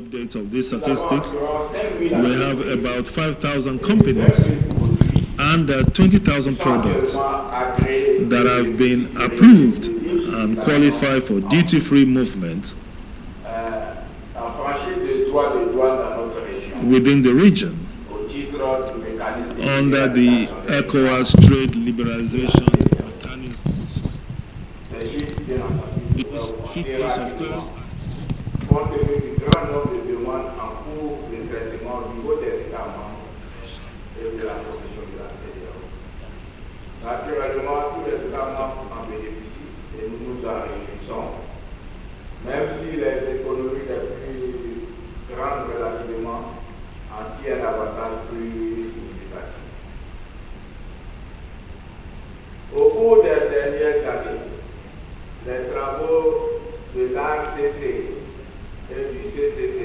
Update of these statistics, we have about 5,000 companies and 20,000 products that have been approved and qualified for duty-free movement within the region under the ECOWAS trade liberalization mechanism. This fitness, of course, compte tenu du grand nombre de demandes en cours de traitement au niveau des États membres et de la Commission de la CEDEAO. Naturellement, tous les États membres en bénéficient et nous nous en réjouissons, même si les économies les plus grandes relativement en tirent un avantage plus significatif. Au cours des dernières années, les travaux de l'ARCC et du CCC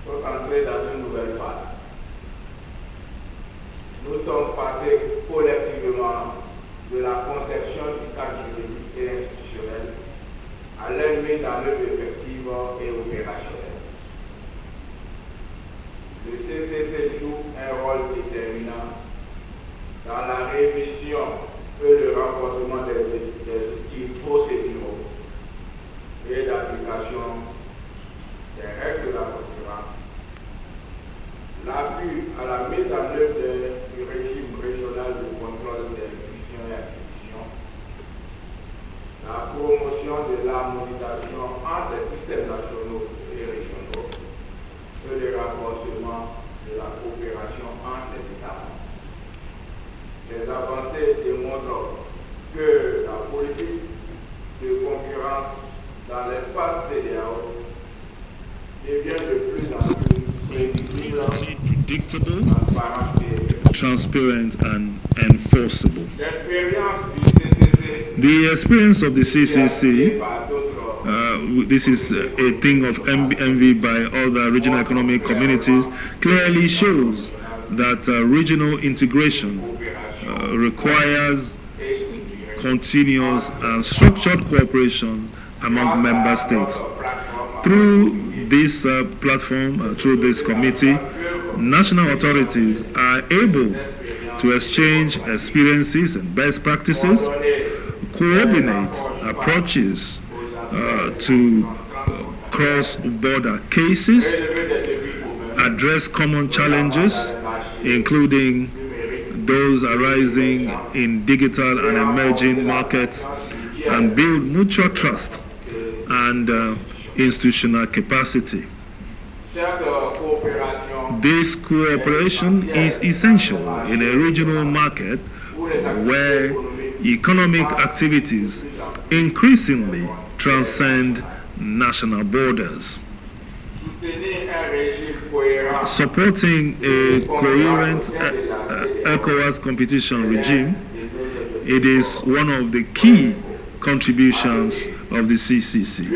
sont entrés dans une nouvelle phase. Nous sommes passés collectivement de la conception du cadre juridique et institutionnel à leur mise en œuvre effective et opérationnelle. Le CCC joue un rôle déterminant dans la révision et le renforcement des outils procéduraux et d'application des règles de la concurrence, l'appui à la mise en œuvre du régime régional de contrôle des fusions et acquisitions, la promotion de l'harmonisation entre les systèmes nationaux et régionaux et le renforcement de la coopération entre les États membres. Ces avancées démontrent que la politique de concurrence dans l'espace CEDEAO devient de plus en plus prévisible, predictable, transparente et transparent, and enforceable. The experience of the CCC, this is a thing of envy by other regional economic communities, clearly shows that regional integration requires continuous and structured cooperation among member states. Through this platform, through this committee, national authorities are able to exchange experiences and best practices, coordinate approaches to cross-border cases, address common challenges, including those arising in digital and emerging markets, and build mutual trust and institutional capacity. This cooperation is essential in a regional market where economic activities increasingly transcend national borders. Supporting a coherent ECOWAS competition regime, it is one of the key contributions of the CCC.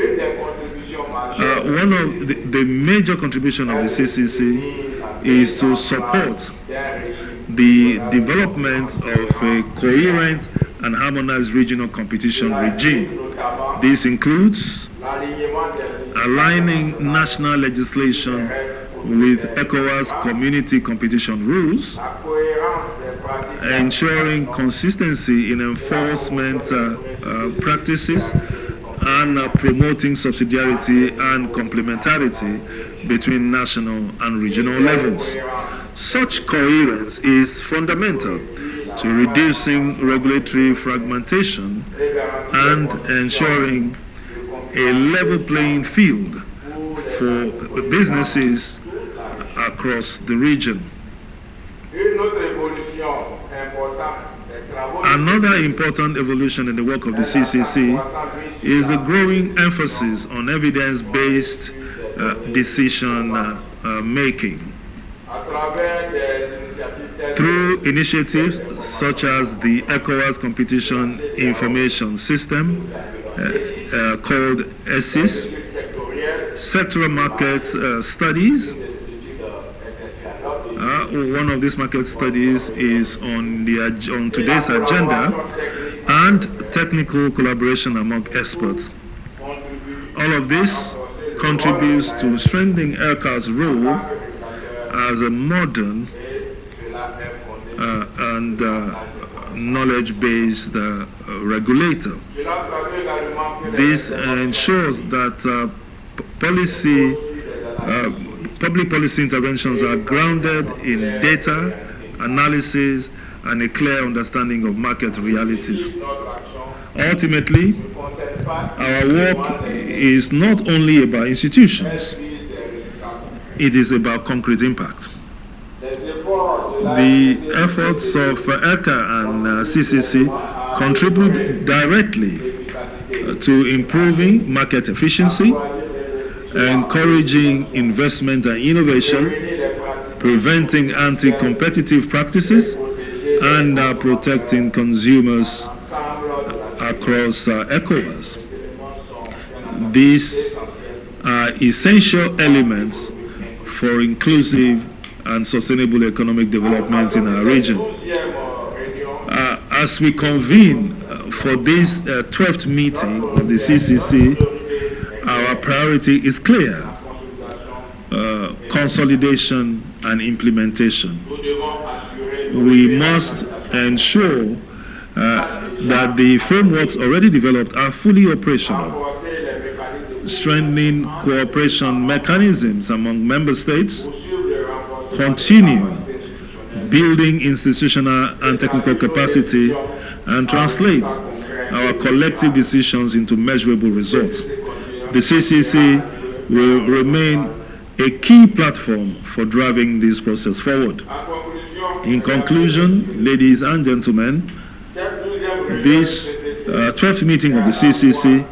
One of the major contributions of the CCC is to support the development of a coherent and harmonized regional competition regime. This includes aligning national legislation with ECOWAS community competition rules, ensuring consistency in enforcement practices, and promoting subsidiarity and complementarity between national and regional levels. Such coherence is fundamental to reducing regulatory fragmentation and ensuring a level playing field for businesses across the region. Another important evolution in the work of the CCC is the growing emphasis on evidence-based decision making. Through initiatives such as the ECOWAS Competition Information System, called ESIS, sectoral market studies. One of these market studies is on today's agenda, and technical collaboration among experts. All of this contributes to strengthening ERCA's role as a modern and knowledge-based regulator. This ensures that public policy interventions are grounded in data, analysis, and a clear understanding of market realities. Ultimately, our work is not only about institutions, it is about concrete impact. The efforts of ERCA and CCC contribute directly to improving market efficiency, encouraging investment and innovation, preventing anti-competitive practices, and protecting consumers across ECOWAS. These are essential elements for inclusive and sustainable economic development in our region. As we convene for this 12th meeting of the CCC, our priority is clear: consolidation and implementation. We must ensure that the frameworks already developed are fully operational, strengthening cooperation mechanisms among member states, continue building institutional and technical capacity, and translate our collective decisions into measurable results. The CCC will remain a key platform for driving this process forward. In conclusion, ladies and gentlemen, this 12th meeting of the CCC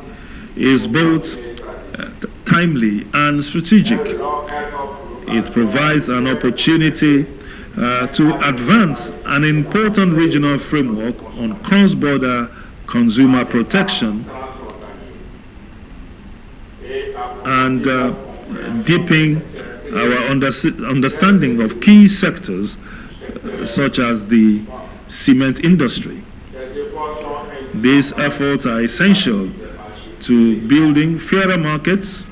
is both timely and strategic. It provides an opportunity to advance an important regional framework on cross-border consumer protection and deepening our understanding of key sectors such as the cement industry. These efforts are essential to building fairer markets,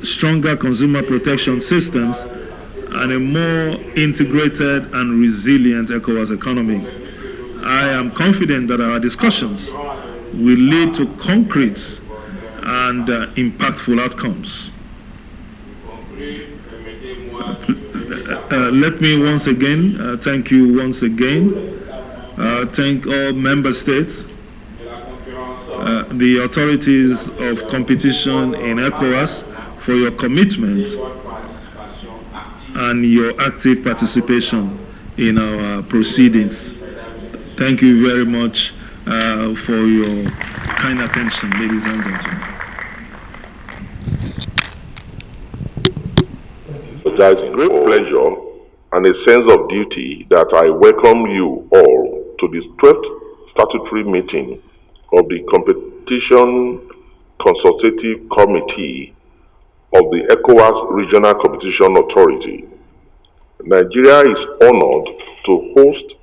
stronger consumer protection systems, and a more integrated and resilient ECOWAS economy. I am confident that our discussions will lead to concrete and impactful outcomes. Let me once again thank you once again. Thank all member states, the authorities of competition in ECOWAS for your commitment and your active participation in our proceedings. Thank you very much for your kind attention, ladies and gentlemen. It is a great pleasure and a sense of duty that I welcome you all to this 12th statutory meeting of the Competition Consultative Committee of the ECOWAS Regional Competition Authority. Nigeria is honored to host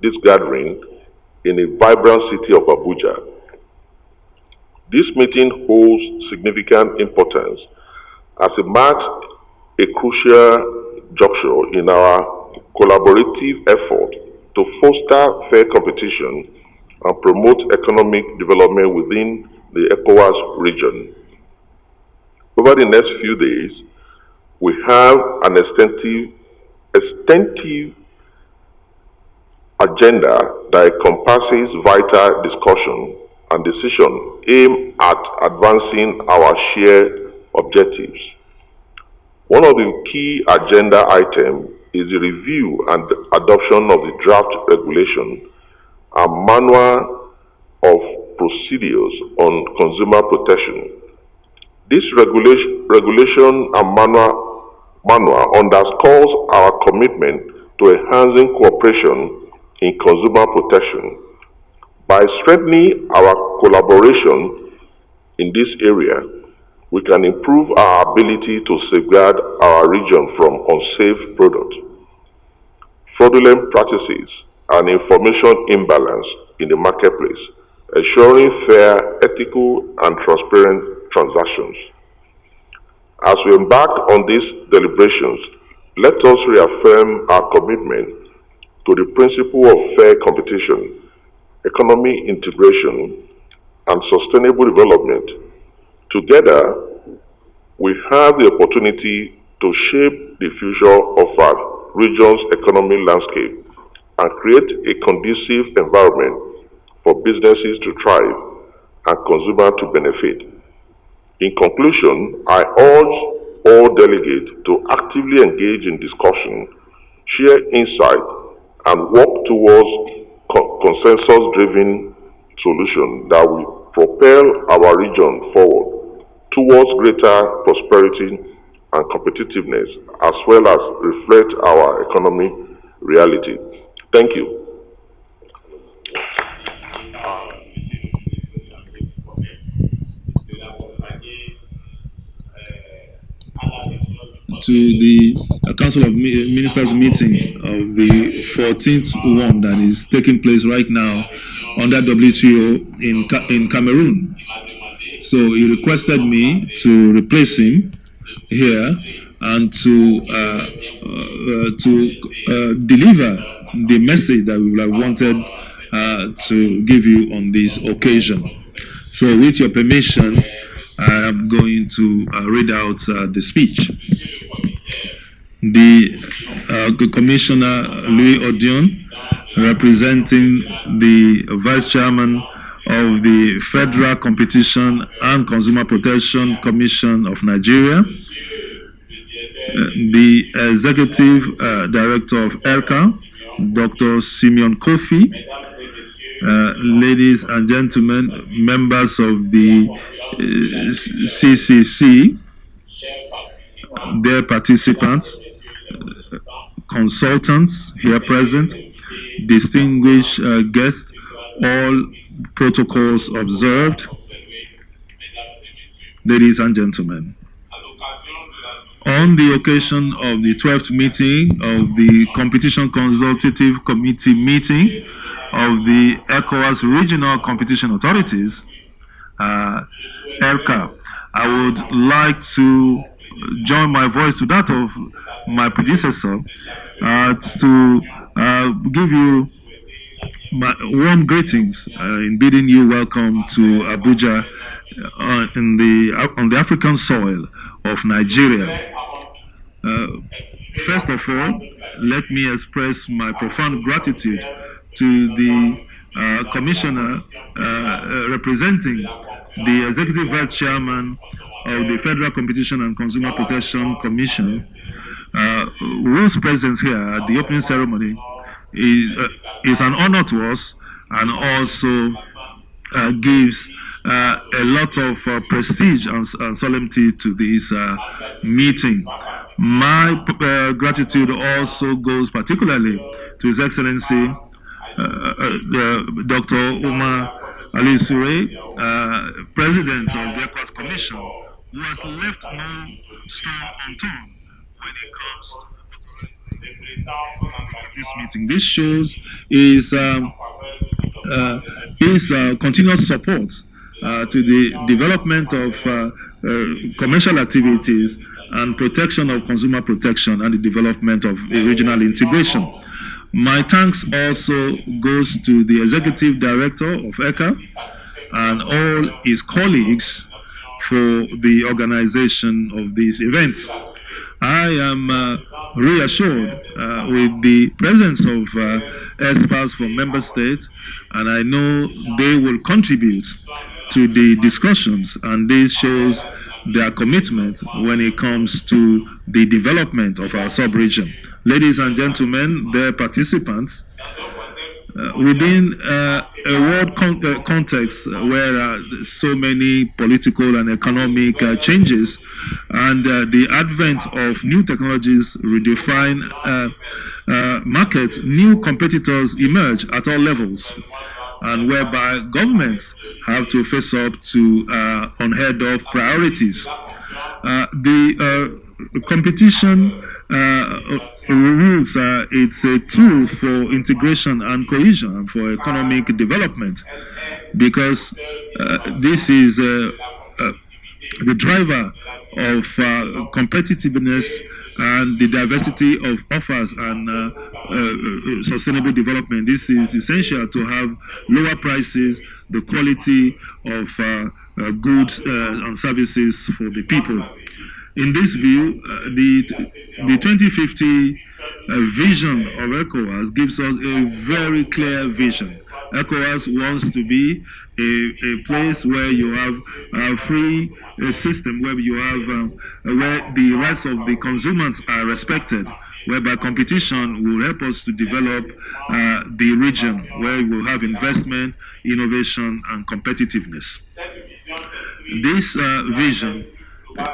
this gathering in a vibrant city of Abuja. This meeting holds significant importance as it marks a crucial juncture in our collaborative effort to foster fair competition and promote economic development within the ECOWAS region. Over the next few days, we have an extensive agenda that encompasses vital discussion and decision aimed at advancing our shared objectives. One of the key agenda items is the review and adoption of the draft regulation and manual of procedures on consumer protection. This regulation and manual underscores our commitment to enhancing cooperation in consumer protection. By strengthening our collaboration in this area, we can improve our ability to safeguard our region from unsafe products, fraudulent practices, and information imbalance in the marketplace, ensuring fair, ethical, and transparent transactions. As we embark on these deliberations, let us reaffirm our commitment to the principle of fair competition, economic integration, and sustainable development. Together, we have the opportunity to shape the future of our region's economic landscape and create a conducive environment for businesses to thrive and consumers to benefit. In conclusion, I urge all delegates to actively engage in discussion, share insight, and work towards consensus-driven solutions that will propel our region forward towards greater prosperity and competitiveness, as well as reflect our economic reality. Thank you. To the Council of Ministers meeting of the 14th one that is taking place right now under WTO in Cameroon. So he requested me to replace him here and to deliver the message that we would have wanted to give you on this occasion. So with your permission, I am going to read out the speech. The Commissioner Louis Odion, representing the Vice Chairman of the Federal Competition and Consumer Protection Commission of Nigeria, the Executive Director of ERCA, Dr. Simeon Kofi, ladies and gentlemen, members of the CCC, their participants, consultants here present, distinguished guests, all protocols observed, ladies and gentlemen. On the occasion of the 12th meeting of the Competition Consultative Committee meeting of the ECOWAS Regional Competition Authorities, ERCA, I would like to join my voice to that of my predecessor to give you my warm greetings in bidding you welcome to Abuja on the African soil of Nigeria. First of all, let me express my profound gratitude to the Commissioner representing the Executive Vice Chairman of the Federal Competition and Consumer Protection Commission, whose presence here at the opening ceremony is an honor to us and also gives a lot of prestige and solemnity to this meeting. My gratitude also goes particularly to His Excellency Dr. Umar Ali Sure, President of the ECOWAS Commission, who has left no stone unturned when it comes to this meeting. This shows his continuous support to the development of commercial activities and protection of consumer protection and the development of regional integration. My thanks also goes to the Executive Director of ERCA and all his colleagues for the organization of this event. I am reassured with the presence of experts from member states, and I know they will contribute to the discussions, and this shows their commitment when it comes to the development of our sub-region. Ladies and gentlemen, their participants, within a world context where so many political and economic changes and the advent of new technologies redefine markets, new competitors emerge at all levels, and whereby governments have to face up to unheard of priorities. The competition rules, it's a tool for integration and cohesion for economic development. because this is the driver of competitiveness and the diversity of offers and sustainable development. This is essential to have lower prices, the quality of goods and services for the people. In this view, the 2050 vision of ECOWAS gives us a very clear vision. ECOWAS wants to be a place where you have a free system, where you have where the rights of the consumers are respected, whereby competition will help us to develop the region, where we will have investment, innovation, and competitiveness. This vision,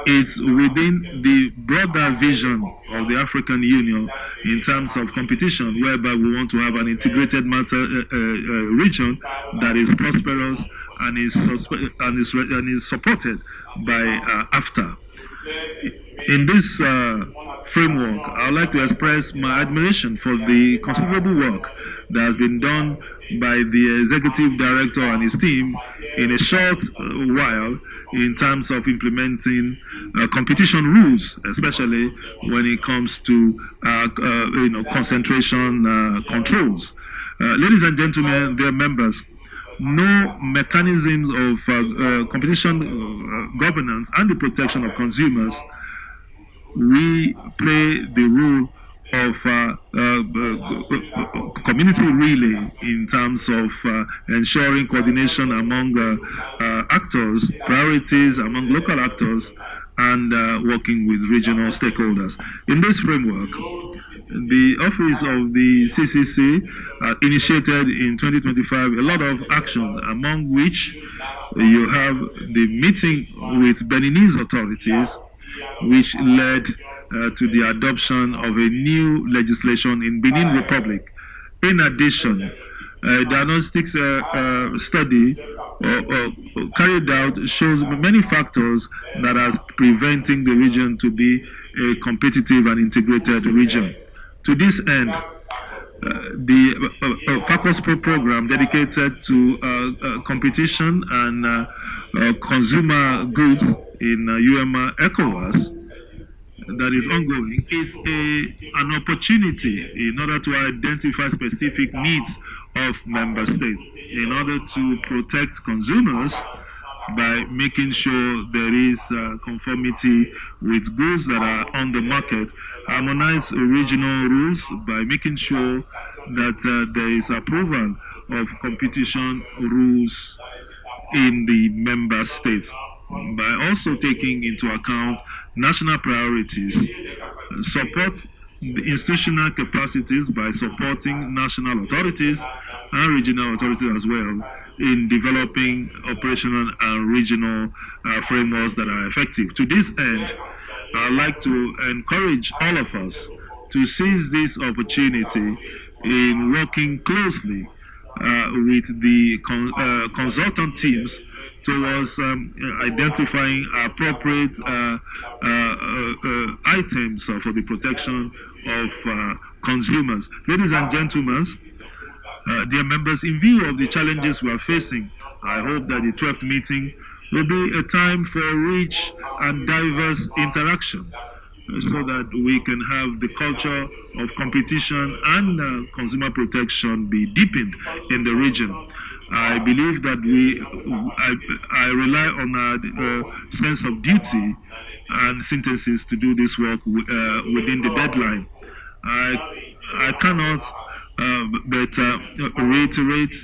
it's within the broader vision of the African Union in terms of competition, whereby we want to have an integrated region that is prosperous and is supported by AFTA. In this framework, I would like to express my admiration for the considerable work that has been done by the executive director and his team in a short while in terms of implementing competition rules, especially when it comes to concentration controls. Ladies and gentlemen, dear members, no mechanisms of competition governance and the protection of consumers, we play the role of community relay in terms of ensuring coordination among actors, priorities among local actors, and working with regional stakeholders. In this framework, the Office of the CCC initiated in 2025 a lot of actions, among which you have the meeting with Beninese authorities, which led to the adoption of a new legislation in Benin Republic. In addition, a diagnostics study carried out shows many factors that are preventing the region to be a competitive and integrated region. To this end, the FACOS Pro program dedicated to competition and consumer goods in UMR ECOWAS that is ongoing is an opportunity in order to identify specific needs of member states, in order to protect consumers by making sure there is conformity with goods that are on the market, harmonize regional rules by making sure that there is approval of competition rules in the member states, by also taking into account national priorities, support the institutional capacities by supporting national authorities and regional authorities as well in developing operational and regional frameworks that are effective. To this end, I'd like to encourage all of us to seize this opportunity in working closely with the consultant teams towards identifying appropriate items for the protection of consumers. Ladies and gentlemen, dear members, in view of the challenges we are facing, I hope that the 12th meeting will be a time for rich and diverse interaction, so that we can have the culture of competition and consumer protection be deepened in the region. I believe that I rely on our sense of duty and synthesis to do this work within the deadline. I cannot but reiterate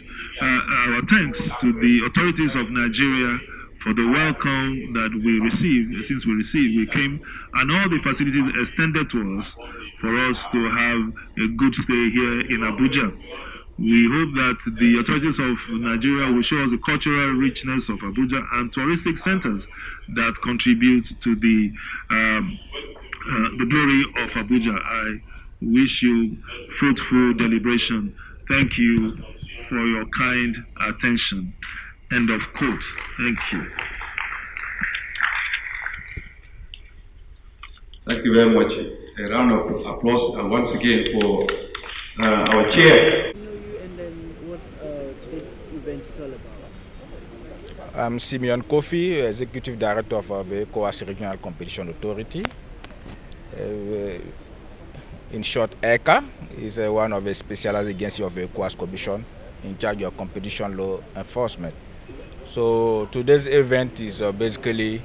our thanks to the authorities of Nigeria for the welcome that we received. Since we came, and all the facilities extended to us for us to have a good stay here in Abuja. We hope that the authorities of Nigeria will show us the cultural richness of Abuja and touristic centers that contribute to the glory of Abuja. I wish you fruitful deliberation. Thank you for your kind attention. End of quote. Thank you. Thank you very much. A round of applause once again for our chair. And then what today's event is all about. I'm Simeon Kofi, Executive Director of the ECOWAS Regional Competition Authority. In short, ERCA is one of the specialized agencies of the ECOWAS Commission in charge of competition law enforcement. So today's event is basically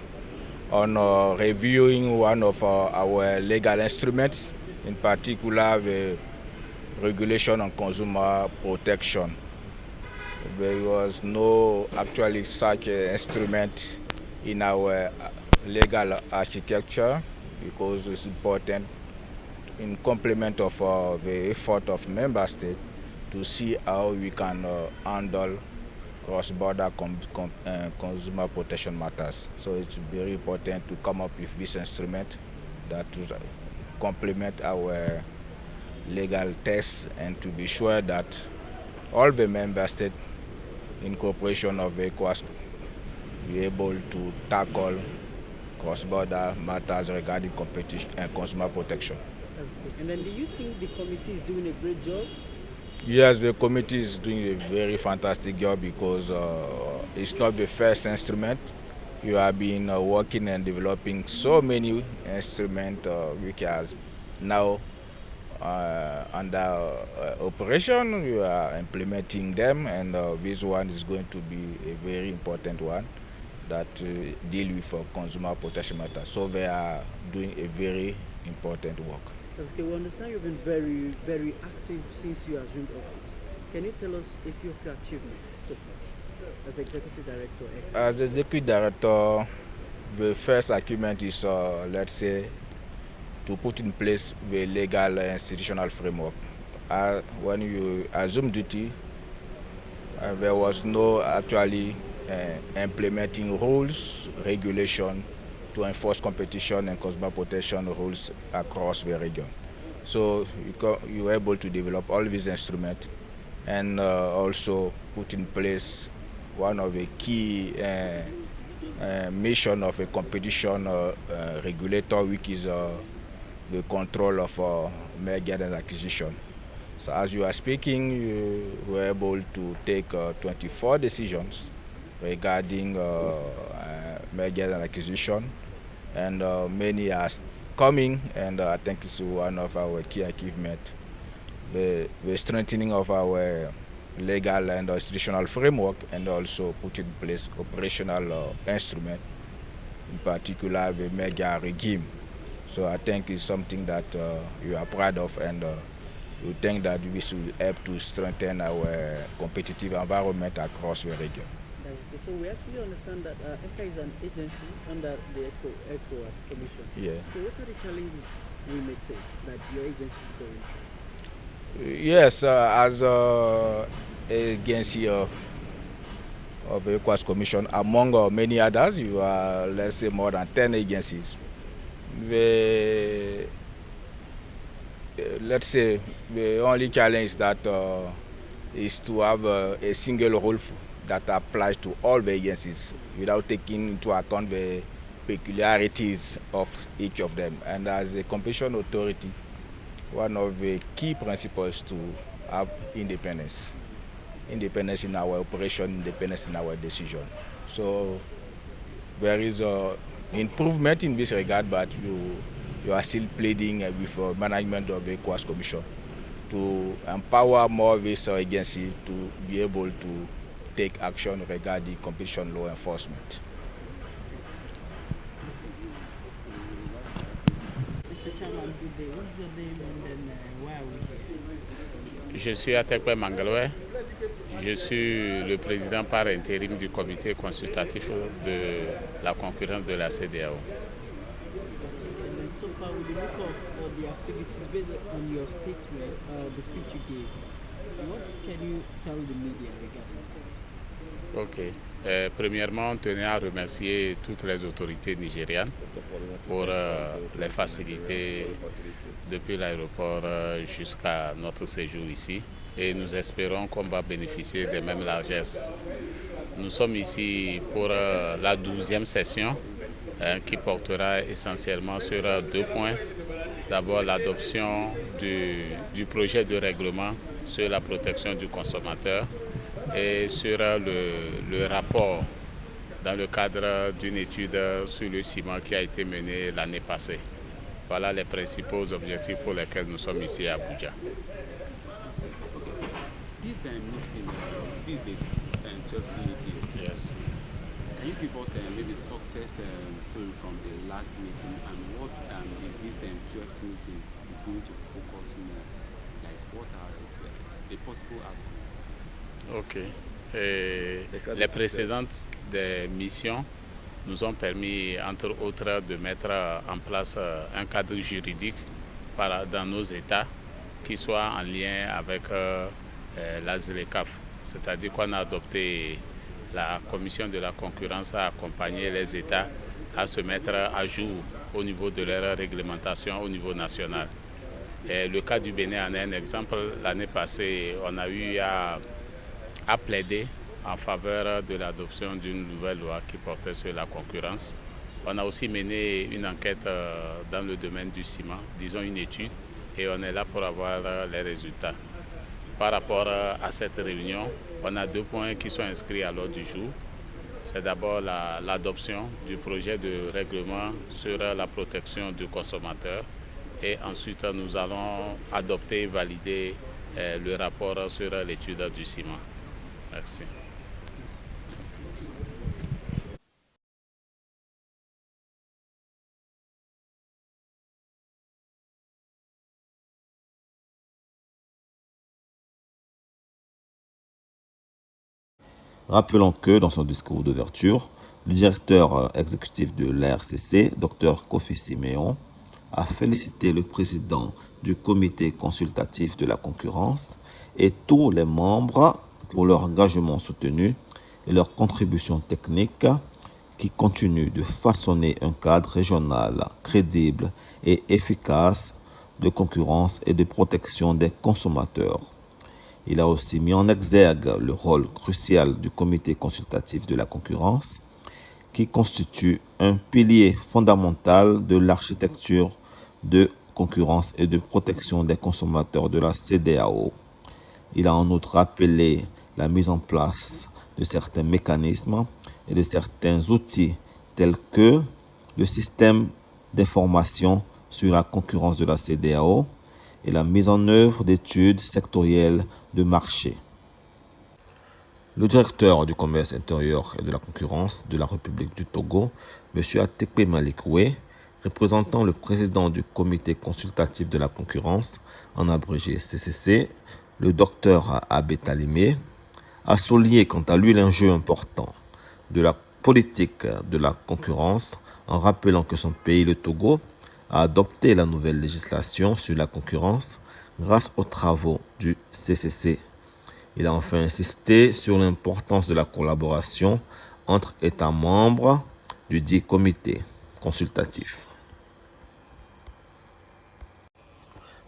on reviewing one of our legal instruments, in particular the regulation on consumer protection. There was no actually such instrument in our legal architecture because it's important in complement of the effort of member states to see how we can handle cross-border consumer protection matters. So it's very important to come up with this instrument that will complement our legal tests and to be sure that all the member states in cooperation of ECOWAS be able to tackle cross-border matters regarding competition and consumer protection. And then do you think the committee is doing a great job? Yes, the committee is doing a very fantastic job because it's not the first instrument. You have been working and developing so many instruments which are now under operation. You are implementing them, and this one is going to be a very important one that deal with consumer protection matters. So they are doing a very important work. Okay, we understand you've been very, very active since you assumed office. Can you tell us a few of your achievements so far as the Executive Director? As the Executive Director, the first achievement is, let's say, to put in place the legal institutional framework. When you assume duty, there was no actually implementing rules, regulation to enforce competition and consumer protection rules across the region. So you were able to develop all these instruments and also put in place one of the key mission of a competition regulator, which is the control of merger and acquisition. So as you are speaking, you were able to take 24 decisions regarding merger and acquisition, and many are coming, and I think it's one of our key achievements. The strengthening of our legal and institutional framework, and also put in place operational instrument, in particular the merger regime. So I think it's something that you are proud of, and we think that we should help to strengthen our competitive environment across the region. So we actually understand that ERCA is an agency under the ECOWAS Commission. Yeah. So what are the challenges we may say that your agency is going through? Yes, as an agency of the ECOWAS Commission, among many others, you are, let's say, more than 10 agencies. Let's say the only challenge that is to have a single rule that applies to all the agencies without taking into account the peculiarities of each of them. And as a competition authority, one of the key principles to have independence. Independence in our operation, independence in our decision. So there is improvement in this regard, but you are still pleading with management of the ECOWAS Commission to empower more of this agency to be able to take action regarding competition law enforcement. Mr. Chairman, good day. What's your name and then why are we here? Je suis Atekwe Mangalwe. Je suis le président par intérim du Comité Consultatif de la concurrence de la CEDEAO. So far, with the look of the activities based on your statement, the speech you gave, what can you tell the media regarding that? Ok. Premièrement, on tenait à remercier toutes les autorités nigérianes pour les facilités depuis l'aéroport jusqu'à notre séjour ici. Et nous espérons qu'on va bénéficier des mêmes largesses. Nous sommes ici pour la 12e session qui portera essentiellement sur 2 points. D'abord, l'adoption du projet de règlement sur la protection du consommateur et sur le rapport dans le cadre d'une étude sur le ciment qui a été menée l'année passée. Voilà les principaux objectifs pour lesquels nous sommes ici à Abuja. This meeting, this is the 12th meeting. Yes. Can you give us maybe success story from the last meeting, and what is this 12th meeting is going to focus more? Like what are the possible outcomes? Ok. Les précédentes des missions nous ont permis, entre autres, de mettre en place un cadre juridique dans nos États qui soit en lien avec la ZLECAF. C'est-à-dire qu'on a adopté, la Commission de la concurrence a accompagné les États à se mettre à jour au niveau de leur réglementation au niveau national. Et le cas du Bénin en est un exemple. L'année passée, on a eu à plaider en faveur de l'adoption d'une nouvelle loi qui portait sur la concurrence. On a aussi mené une enquête dans le domaine du ciment, disons une étude, et on est là pour avoir les résultats. Par rapport à cette réunion, on a 2 points qui sont inscrits à l'ordre du jour. C'est d'abord l'adoption du projet de règlement sur la protection du consommateur, et ensuite nous allons adopter et valider le rapport sur l'étude du ciment. Merci. Rappelons que, dans son discours d'ouverture, le directeur exécutif de l'ARCC, Dr Kofi Siméon, a félicité le président du Comité Consultatif de la Concurrence et tous les membres pour leur engagement soutenu et leur contribution technique qui continuent de façonner un cadre régional crédible et efficace de concurrence et de protection des consommateurs. Il a aussi mis en exergue le rôle crucial du Comité consultatif de la concurrence, qui constitue un pilier fondamental de l'architecture de concurrence et de protection des consommateurs de la CEDEAO. Il a en outre rappelé la mise en place de certains mécanismes et de certains outils tels que le système d'information sur la concurrence de la CEDEAO et la mise en œuvre d'études sectorielles de marché. Le directeur du commerce intérieur et de la concurrence de la République du Togo, M. Atekpe Malikwe, représentant le président du Comité consultatif de la concurrence, en abrégé CCC, le docteur Abe Talimé, a souligné quant à lui l'enjeu important de la politique de la concurrence en rappelant que son pays, le Togo, a adopté la nouvelle législation sur la concurrence grâce aux travaux du CCC. Il a enfin insisté sur l'importance de la collaboration entre États membres du dit comité consultatif.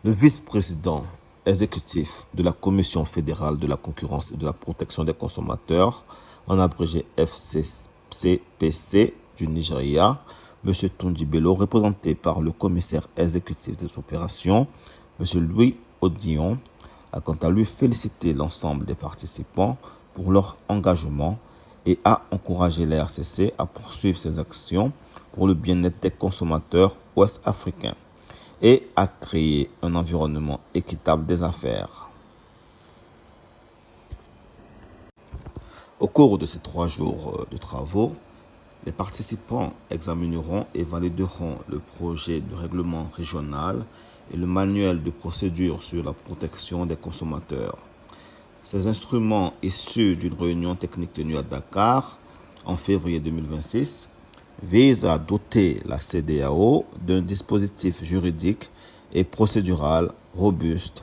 Le vice-président exécutif de la Commission fédérale de la concurrence et de la protection des consommateurs, en abrégé FCCPC du Nigeria, M. Tundi Bello, représenté par le commissaire exécutif des opérations, M. Louis Odion, a quant à lui félicité l'ensemble des participants pour leur engagement et a encouragé la RCC à poursuivre ses actions pour le bien-être des consommateurs ouest-africains et à créer un environnement équitable des affaires. Au cours de ces 3 jours de travaux, les participants examineront et valideront le projet de règlement régional et le manuel de procédure sur la protection des consommateurs. Ces instruments issus d'une réunion technique tenue à Dakar en février 2026 visent à doter la CEDEAO d'un dispositif juridique et procédural robuste,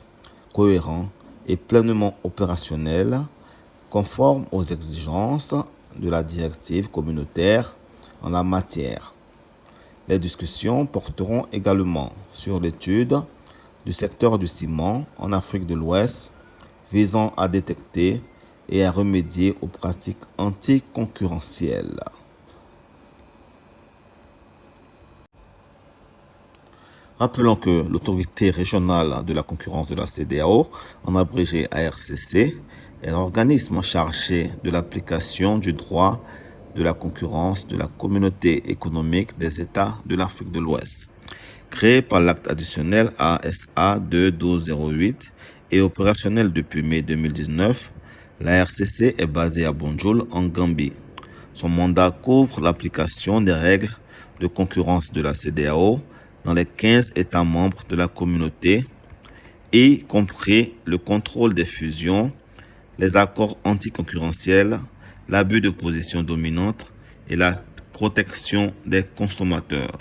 cohérent et pleinement opérationnel, conforme aux exigences de la directive communautaire en la matière. Les discussions porteront également sur l'étude du secteur du ciment en Afrique de l'Ouest visant à détecter et à remédier aux pratiques anticoncurrentielles. Rappelons que l'autorité régionale de la concurrence de la CEDEAO, en abrégé ARCC, est l'organisme chargé de l'application du droit de la concurrence de la Communauté économique des États de l'Afrique de l'Ouest, créée par l'acte additionnel ASA 2208 et opérationnelle depuis mai 2019. La RCC est basée à Banjul, en Gambie. Son mandat couvre l'application des règles de concurrence de la CEDEAO dans les 15 États membres de la communauté, y compris le contrôle des fusions, les accords anticoncurrentiels, l'abus de position dominante et la protection des consommateurs.